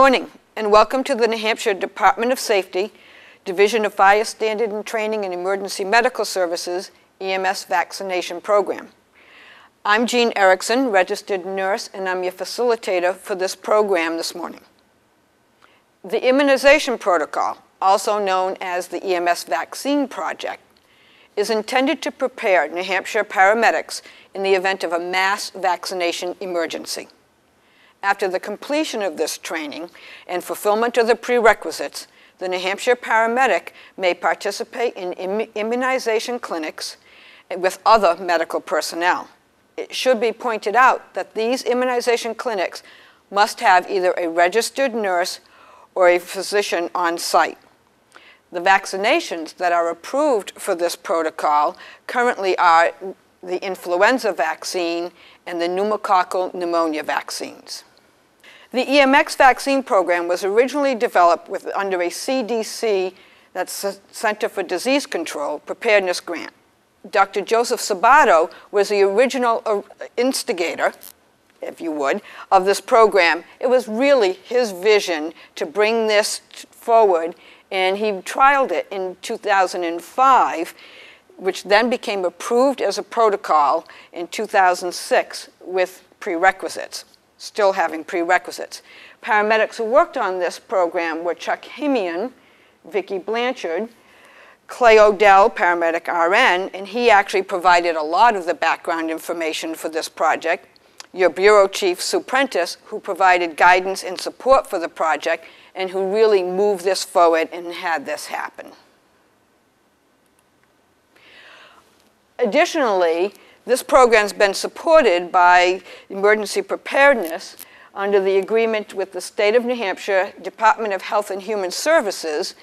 morning, and welcome to the New Hampshire Department of Safety, Division of Fire Standard and Training and Emergency Medical Services, EMS Vaccination Program. I'm Jean Erickson, registered nurse, and I'm your facilitator for this program this morning. The immunization protocol, also known as the EMS Vaccine Project, is intended to prepare New Hampshire paramedics in the event of a mass vaccination emergency. After the completion of this training and fulfillment of the prerequisites, the New Hampshire paramedic may participate in immunization clinics with other medical personnel. It should be pointed out that these immunization clinics must have either a registered nurse or a physician on site. The vaccinations that are approved for this protocol currently are the influenza vaccine and the pneumococcal pneumonia vaccines. The EMX vaccine program was originally developed under a CDC, that's Center for Disease Control, preparedness grant. Dr. Joseph Sabato was the original instigator, if you would, of this program. It was really his vision to bring this forward, and he trialed it in 2005, which then became approved as a protocol in 2006 with prerequisites. Still having prerequisites. Paramedics who worked on this program were Chuck Himian, Vicki Blanchard, Clay Odell, paramedic RN, and he actually provided a lot of the background information for this project. Your Bureau Chief, Sue Prentice, who provided guidance and support for the project and who really moved this forward and had this happen. Additionally, this program's been supported by emergency preparedness under the agreement with the State of New Hampshire Department of Health and Human Services.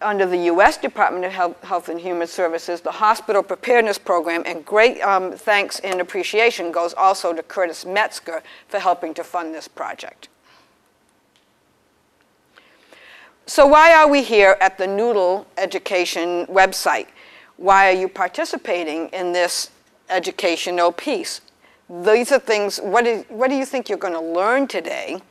Under the U.S. Department of Health and Human Services, the Hospital Preparedness Program, and great thanks and appreciation goes also to Curtis Metzger for helping to fund this project. So why are we here at the Noodle Education website? Why are you participating in this educational piece? These are things, what do you think you're going to learn today?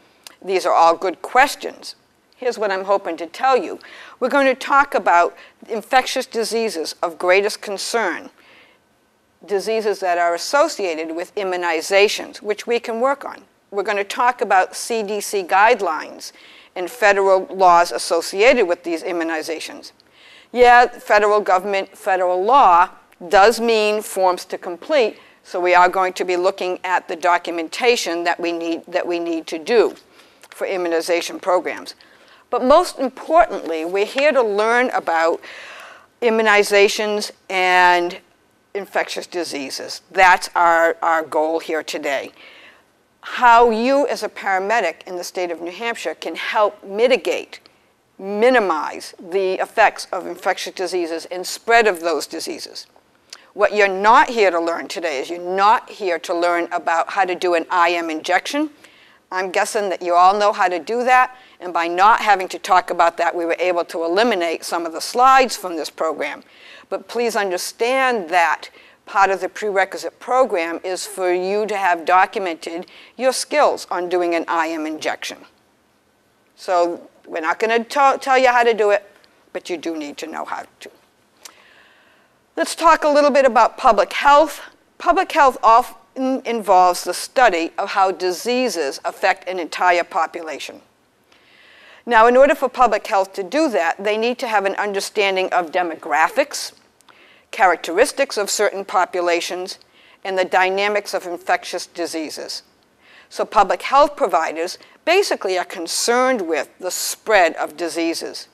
These are all good questions. Here's what I'm hoping to tell you. We're going to talk about infectious diseases of greatest concern, diseases that are associated with immunizations, which we can work on. We're going to talk about CDC guidelines and federal laws associated with these immunizations. Yeah, federal government, federal law does mean forms to complete, so we are going to be looking at the documentation that we need to do for immunization programs. But most importantly, we're here to learn about immunizations and infectious diseases. That's our goal here today. How you as a paramedic in the state of New Hampshire can help minimize the effects of infectious diseases and spread of those diseases. What you're not here to learn today is you're not here to learn about how to do an IM injection. I'm guessing that you all know how to do that, and by not having to talk about that, we were able to eliminate some of the slides from this program. But please understand that part of the prerequisite program is for you to have documented your skills on doing an IM injection. So we're not going to tell you how to do it, but you do need to know how to. Let's talk a little bit about public health. Public health often involves the study of how diseases affect an entire population. Now, in order for public health to do that, they need to have an understanding of demographics, characteristics of certain populations, and the dynamics of infectious diseases. So public health providers basically are concerned with the spread of diseases.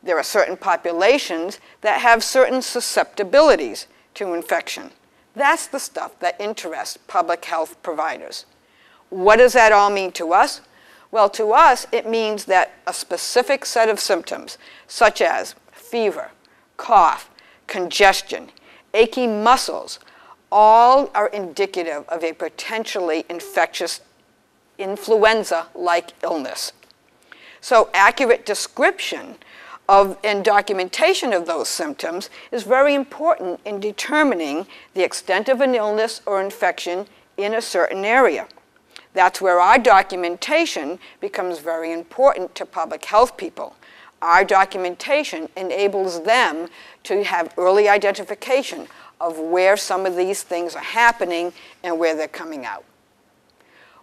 There are certain populations that have certain susceptibilities to infection. That's the stuff that interests public health providers. What does that all mean to us? Well, to us, it means that a specific set of symptoms, such as fever, cough, congestion, achy muscles, all are indicative of a potentially infectious influenza-like illness. So accurate description and documentation of those symptoms is very important in determining the extent of an illness or infection in a certain area. That's where our documentation becomes very important to public health people. Our documentation enables them to have early identification of where some of these things are happening and where they're coming out.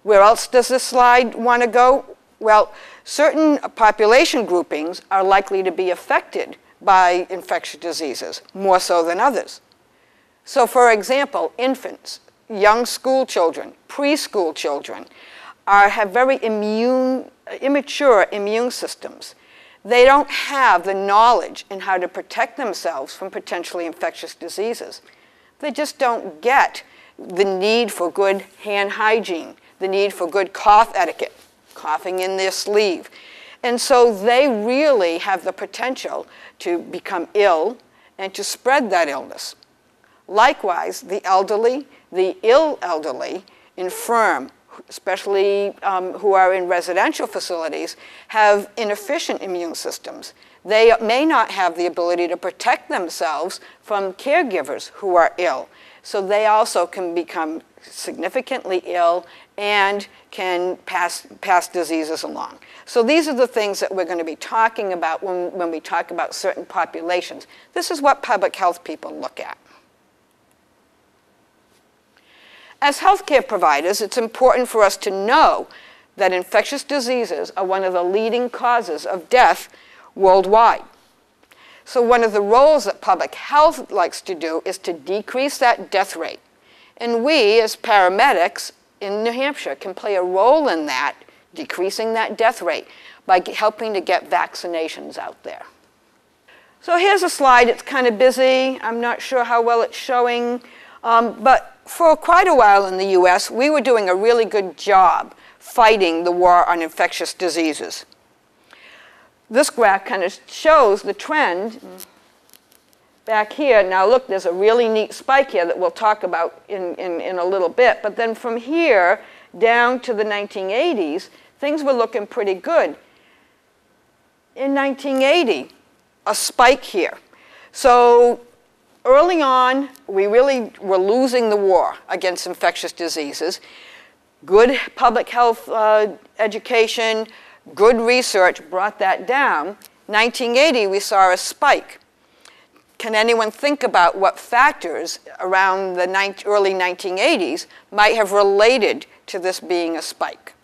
Where else does this slide want to go? Well, certain population groupings are likely to be affected by infectious diseases, more so than others. So for example, infants, young school children, preschool children have very immature immune systems. They don't have the knowledge in how to protect themselves from potentially infectious diseases. They just don't get the need for good hand hygiene, the need for good cough etiquette, coughing in their sleeve. And so they really have the potential to become ill and to spread that illness. Likewise, the elderly, the ill elderly, infirm, especially who are in residential facilities, have inefficient immune systems. They may not have the ability to protect themselves from caregivers who are ill. So they also can become significantly ill and can pass diseases along. So these are the things that we're going to be talking about when we talk about certain populations. This is what public health people look at. As healthcare providers, it's important for us to know that infectious diseases are one of the leading causes of death worldwide. So one of the roles that public health likes to do is to decrease that death rate. And we, as paramedics in New Hampshire, can play a role in that, decreasing that death rate, by helping to get vaccinations out there. So here's a slide. It's kind of busy. I'm not sure how well it's showing. But for quite a while in the US, we were doing a really good job fighting the war on infectious diseases. This graph kind of shows the trend back here. Now look, there's a really neat spike here that we'll talk about in a little bit. But then from here down to the 1980s, things were looking pretty good. In 1980, a spike here. So early on, we really were losing the war against infectious diseases. Good public health education, good research brought that down. 1980, we saw a spike. Can anyone think about what factors around the early 1980s might have related to this being a spike?